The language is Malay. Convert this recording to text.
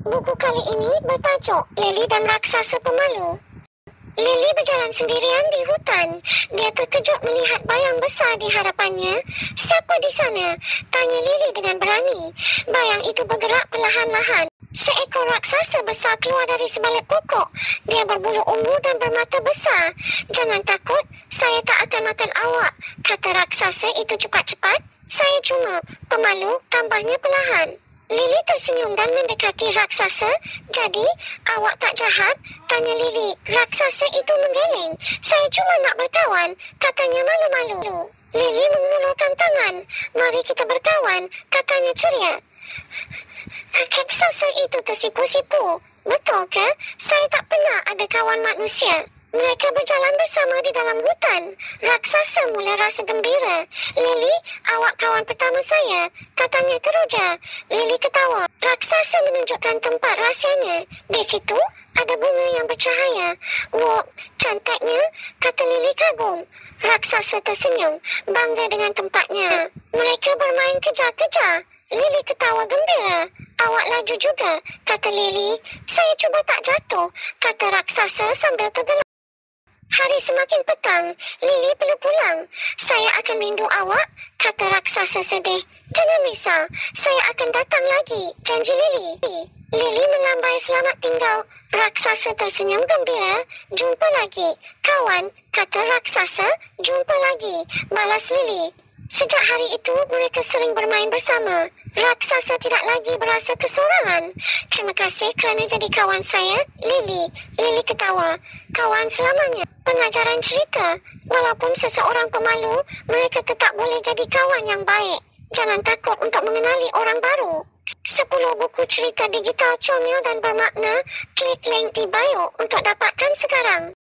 Buku kali ini bertajuk Lily dan Raksasa Pemalu. Lily berjalan sendirian di hutan. Dia terkejut melihat bayang besar di hadapannya. "Siapa di sana?" tanya Lily dengan berani. Bayang itu bergerak perlahan-lahan. Seekor raksasa besar keluar dari sebalik pokok. Dia berbulu ungu dan bermata besar. "Jangan takut, saya tak akan makan awak," kata raksasa itu cepat-cepat. "Saya cuma pemalu," tambahnya perlahan. Lily tersenyum dan mendekati raksasa. "Jadi, awak tak jahat?" tanya Lily. Raksasa itu menggeleng. "Saya cuma nak berkawan," katanya malu-malu. Lily mengulurkan tangan. "Mari kita berkawan," katanya ceria. Raksasa itu tersipu-sipu. "Betul ke? Saya tak pernah ada kawan manusia." Mereka berjalan bersama di dalam hutan. Raksasa mula rasa gembira. "Lily, awak kawan pertama saya," katanya teruja. Lily ketawa. Raksasa menunjukkan tempat rahsianya. "Di situ ada bunga yang bercahaya." "Wah, cantiknya," kata Lily kagum. Raksasa tersenyum, bangga dengan tempatnya. Mereka bermain kejar-kejar. Lily ketawa gembira. "Awak laju juga," kata Lily. "Saya cuba tak jatuh," kata raksasa sambil tergelak. Hari semakin petang. Lily perlu pulang. "Saya akan rindu awak," kata raksasa sedih. "Jangan risau, saya akan datang lagi," janji Lily. Lily melambai selamat tinggal. Raksasa tersenyum gembira. "Jumpa lagi, kawan," kata raksasa. "Jumpa lagi," balas Lily. Sejak hari itu, mereka sering bermain bersama. Raksasa tidak lagi berasa kesorangan. "Terima kasih kerana jadi kawan saya, Lily." Lily ketawa. "Kawan selamanya." Pengajaran cerita. Walaupun seseorang pemalu, mereka tetap boleh jadi kawan yang baik. Jangan takut untuk mengenali orang baru. 10 buku cerita digital comel dan bermakna. Klik link di bio untuk dapatkan sekarang.